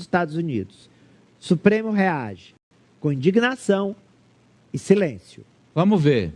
Estados Unidos. O Supremo reage com indignação e silêncio. Vamos ver.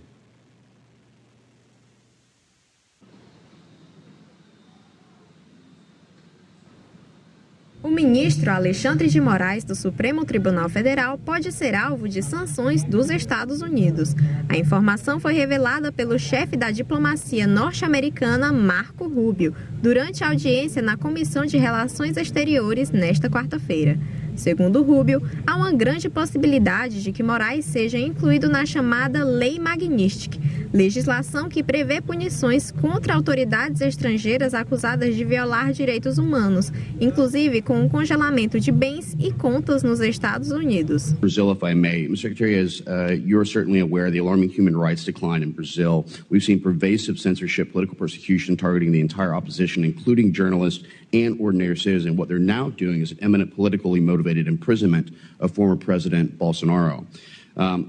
O ministro Alexandre de Moraes, do Supremo Tribunal Federal, pode ser alvo de sanções dos Estados Unidos. A informação foi revelada pelo chefe da diplomacia norte-americana, Marco Rubio, durante a audiência na Comissão de Relações Exteriores nesta quarta-feira. Segundo Rubio, há uma grande possibilidade de que Moraes seja incluído na chamada Lei Magnitsky, legislação que prevê punições contra autoridades estrangeiras acusadas de violar direitos humanos, inclusive com o congelamento de bens e contas nos Estados Unidos. Brazil, if I may. Mr. Secretary, as you're certainly aware, the alarming human rights decline in Brazil. We've seen pervasive censorship, political persecution targeting the entire opposition, including journalists and ordinary citizens. What they're now doing is an imminent politically motivated imprisonment of former President Bolsonaro.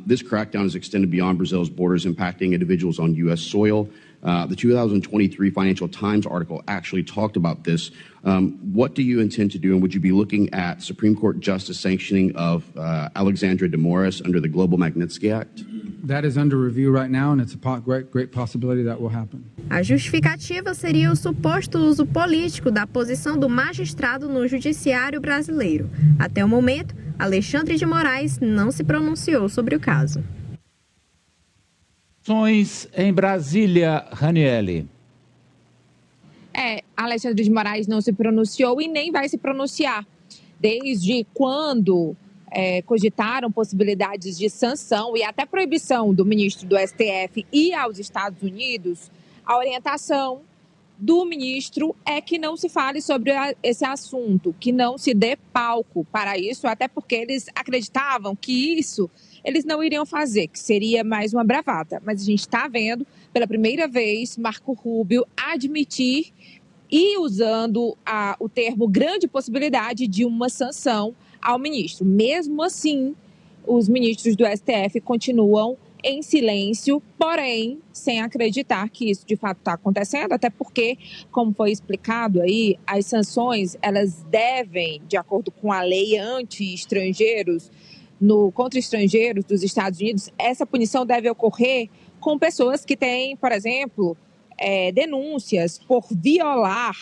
This crackdown is extended beyond Brazil's borders, impacting individuals on U.S. soil. The 2023 Financial Times article actually talked about this. What do you intend to do, and would you be looking at Supreme Court justice sanctioning of Alexandra de Moraes under the Global Magnitsky Act? That is under review right now, and it's a great possibility that will happen. A justificativa seria o suposto uso político da posição do magistrado no judiciário brasileiro. Até o momento, Alexandre de Moraes não se pronunciou sobre o caso. Em Brasília, Raniele. Alexandre de Moraes não se pronunciou e nem vai se pronunciar. Desde quando cogitaram possibilidades de sanção e até proibição do ministro do STF ir aos Estados Unidos, a orientação do ministro é que não se fale sobre esse assunto, que não se dê palco para isso, até porque eles acreditavam que isso eles não iriam fazer, que seria mais uma bravata. Mas a gente está vendo, pela primeira vez, Marco Rubio admitir e usando o termo grande possibilidade de uma sanção ao ministro. Mesmo assim, os ministros do STF continuam em silêncio, porém, sem acreditar que isso de fato está acontecendo, até porque, como foi explicado aí, as sanções, elas devem, de acordo com a lei anti-estrangeiros, contra estrangeiros dos Estados Unidos, essa punição deve ocorrer com pessoas que têm, por exemplo, denúncias por violar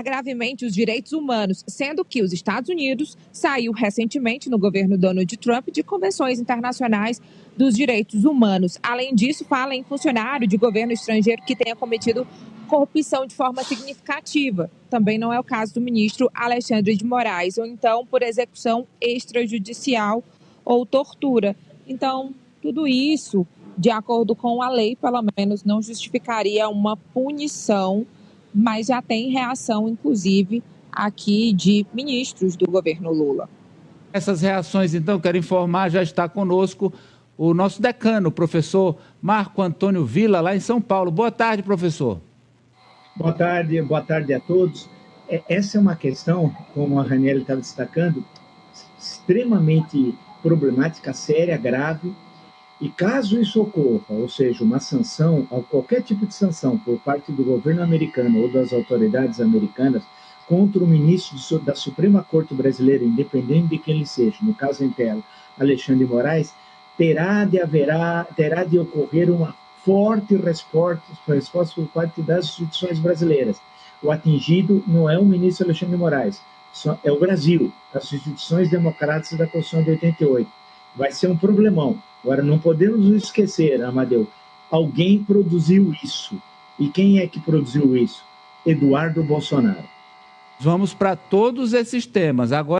gravemente os direitos humanos, sendo que os Estados Unidos saiu recentemente, no governo Donald Trump, de convenções internacionais dos direitos humanos. Além disso, fala em funcionário de governo estrangeiro que tenha cometido corrupção de forma significativa. Também não é o caso do ministro Alexandre de Moraes, ou então por execução extrajudicial ou tortura. Então, tudo isso, de acordo com a lei, pelo menos não justificaria uma punição, mas já tem reação, inclusive, aqui de ministros do governo Lula. Essas reações, então, quero informar, já está conosco o nosso decano, o professor Marco Antônio Villa, lá em São Paulo. Boa tarde, professor. Boa tarde a todos. Essa é uma questão, como a Raniele estava destacando, extremamente problemática, séria, grave, e caso isso ocorra, ou seja, uma sanção, ou qualquer tipo de sanção por parte do governo americano ou das autoridades americanas contra o ministro da Suprema Corte Brasileira, independente de quem ele seja, no caso em tela, Alexandre de Moraes, terá de ocorrer uma forte resposta por parte das instituições brasileiras. O atingido não é o ministro Alexandre de Moraes, é o Brasil, as instituições democráticas da Constituição de 88. Vai ser um problemão. Agora, não podemos nos esquecer, Amadeu, alguém produziu isso. E quem é que produziu isso? Eduardo Bolsonaro. Vamos para todos esses temas. Agora